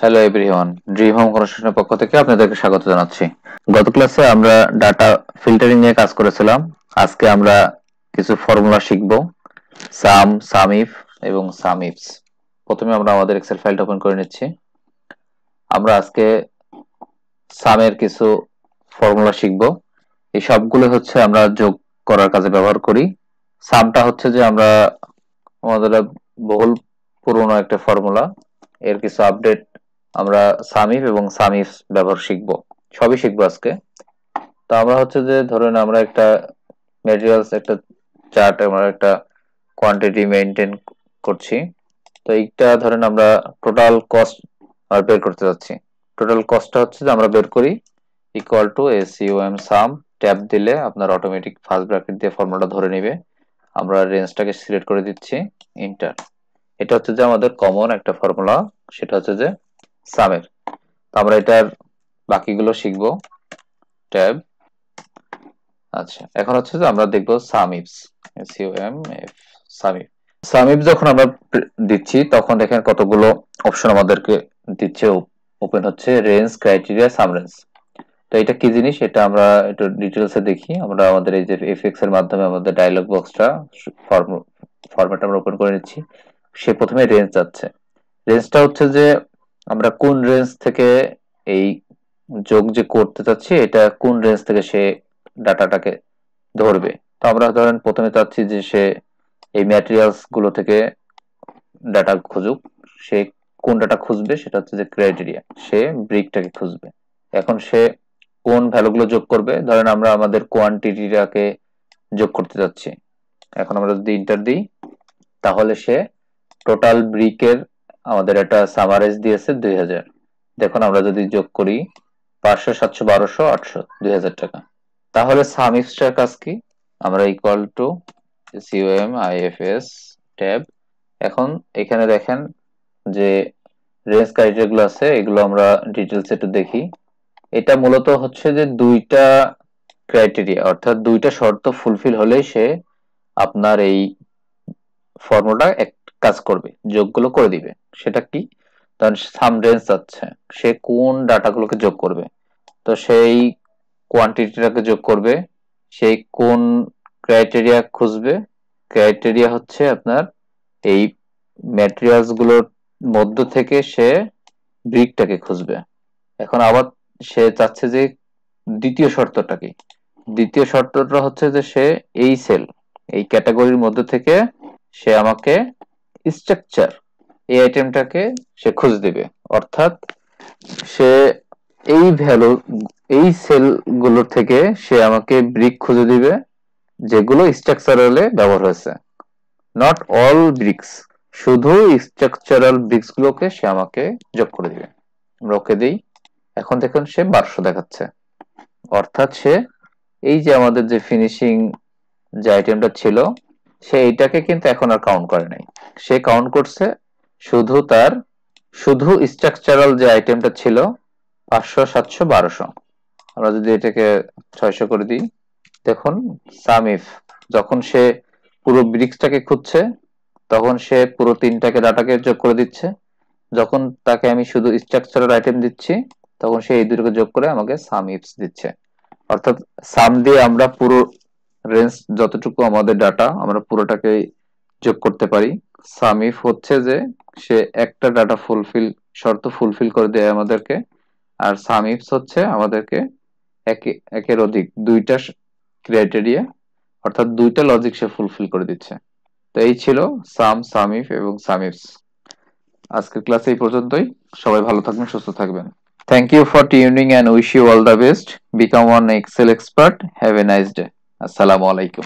Hello everyone, dream home কনস্ট্রাকশনের পক্ষ থেকে আপনাদেরকে স্বাগত জানাচ্ছি। গত ক্লাসে আমরা ডাটা ফিল্টারিং নিয়ে কাজ করেছিলাম। আজকে আমরা কিছু ফর্মুলা শিখব, সাম, সামইফ এবং সামইফস। প্রথমে আমরা আমাদের এক্সেল ফাইলটা ওপেন করে নিচ্ছি। আমরা আজকে সামের কিছু ফর্মুলা শিখব। এই সবগুলো হচ্ছে আমরা যোগ করার কাজে ব্যবহার করি। সামটা হচ্ছে যে আমরা আমাদের বহুল পুরনো একটা ফর্মুলা, এর কিছু আপডেট আমরা সামিফ এবং সামিফস ব্যবহার শিখবো, সবই শিখবো আজকে। তো আমরা হচ্ছে যে ধরুন আমরা একটা ম্যাটেরিয়ালস একটা চার্ট, আমরা একটা কোয়ান্টিটি মেইনটেইন করছি। তো এইটা ধরেন আমরা টোটাল কস্ট বের করতে যাচ্ছি। টোটাল কস্টটা হচ্ছে যে আমরা বের করি ইকুয়াল টু এসইউএম সাম, ট্যাব দিলে আপনার অটোমেটিক ফার্স্ট ব্র্যাকেট দিয়ে ফর্মুলাটা ধরে নেবে। আমরা রেঞ্জটাকে সিলেক্ট করে দিচ্ছি, এন্টার। এটা হচ্ছে যে আমাদের কমন একটা ফর্মুলা, সেটা হচ্ছে যে সামের। তো আমরা এটার বাকিগুলো শিখবো, ট্যাব। আচ্ছা, এখন হচ্ছে যে আমরা দেখবো সামিপস, এসইউএমএফ, সামিপ। সামিপ যখন আমরা দিচ্ছি তখন দেখেন কতগুলো অপশন আমাদেরকে দিচ্ছে, ওপেন হচ্ছে রেঞ্জ, ক্রাইটেরিয়া, সাম রেঞ্জ। তো এটা কি জিনিস, এটা আমরা একটু ডিটেলসে দেখি। আমরা আমাদের এই যে এফএক্স এর মাধ্যমে আমাদের ডায়লগ বক্সটা ফরম্যাট আমরা ওপেন করে নিচ্ছি। সে প্রথমে রেঞ্জ যাচ্ছে। রেঞ্জটা হচ্ছে যে আমরা কোন রেঞ্জ থেকে এই যোগ যে করতে চাচ্ছি, এটা কোন রেঞ্জ থেকে সে ডাটাটাকে ধরবে। তো আমরা ধরেন প্রথমে চাচ্ছি যে সে এই ম্যাটেরিয়ালস গুলো থেকে ডাটা খুঁজুক। সে কোন ডাটা খুঁজবে সেটা হচ্ছে যে ক্রাইটেরিয়া, সে ব্রিকটাকে খুঁজবে। এখন সে কোন ভ্যালুগুলো যোগ করবে, ধরেন আমরা আমাদের কোয়ান্টিটিটাকে যোগ করতে যাচ্ছি। এখন আমরা যদি ইন্টার দিই তাহলে সে টোটাল ব্রিকের আমাদের একটা সামারাইজ দিয়েছে 2000। দেখুন আমরা যদি যোগ করি 500, 700, 1200, 800, 2000 টাকা। তাহলে সাম ইফসটার কাজ কি, আমরা equal to COM IFS tab. এখন এখানে দেখেন যে রেঞ্জ ক্রাইটেরিয়া গুলো আছে, এগুলো আমরা ডিটেলস একটু দেখি। এটা মূলত হচ্ছে যে দুইটা ক্রাইটেরিয়া, অর্থাৎ দুইটা শর্ত ফুলফিল হলেই সে আপনার এই ফর্মুলা এক কাজ করবে, যোগগুলো করে দিবে। সেটা কি, ধরেন সাম রেঞ্জ আছে, সে কোন ডাটাগুলোকে যোগ করবে। তো সেই কোয়ান্টিটিটাকে যোগ করবে, সেই কোন ক্রাইটেরিয়া খুঁজবে। ক্রাইটেরিয়া হচ্ছে আপনার এই ম্যাটেরিয়ালস গুলোর মধ্য থেকে সে ব্রিকটাকে খুঁজবে। এখন আবার সে চাচ্ছে যে দ্বিতীয় শর্তটা কি, দ্বিতীয় শর্তটা হচ্ছে যে সে এই সেল, এই ক্যাটাগরির মধ্যে থেকে সে আমাকে স্ট্রাকচার, এই আইটেমটাকে সে খুঁজে দিবে। অর্থাৎ সে এই ভ্যালু, এই সেল গুলো থেকে সে আমাকে ব্রিক খুঁজে দিবে যেগুলো স্ট্রাকচারালে ব্যবহার হয়েছে। নট অল ব্রিক্স, শুধু স্ট্রাকচারাল ব্রিক্স গুলোকে সে আমাকে যোগ করে দিবে। আমরা ওকে দিই। এখন দেখুন সে 1200 দেখাচ্ছে। অর্থাৎ সে এই যে আমাদের যে ফিনিশিং যে আইটেমটা ছিল, সে এইটাকে কিন্তু এখন আর কাউন্ট করে নাই। সে কাউন্ট করছে শুধু তার শুধু স্ট্রাকচারাল যে আইটেমটা ছিল 500, 700, 1200। আমরা যদি এটাকে 600 করে দিই, দেখুন সামিফ যখন সে পুরো ব্রিক্সটাকে খুঁজছে তখন সে পুরো তিনটাকে ডাটাকে যোগ করে দিচ্ছে। যখন তাকে আমি শুধু স্ট্রাকচারাল আইটেম দিচ্ছি তখন সে এই দুটোকে যোগ করে আমাকে সাম ইফস দিচ্ছে। অর্থাৎ সাম দিয়ে আমরা পুরো রেঞ্জ যতটুকু আমাদের ডাটা আমরা পুরোটাকে যোগ করতে পারি। সাম ইফ হচ্ছে যে সে একটা ডাটা ফুলফিল, শর্ত ফুলফিল করে দেয় আমাদেরকে। আর সাম ইফস হচ্ছে আমাদেরকে একের অধিক দুইটা ক্রাইটেরিয়া, অর্থাৎ দুইটা লজিক সে ফুলফিল করে দিচ্ছে। তো এই ছিল সাম, সামিফ এবং সামিফস। আজকের ক্লাসে এই পর্যন্তই। সবাই ভালো থাকবেন, সুস্থ থাকবেন। Thank you for tuning and wish you all the best. Become one Excel expert. Have a nice day. আসসালামু আলাইকুম।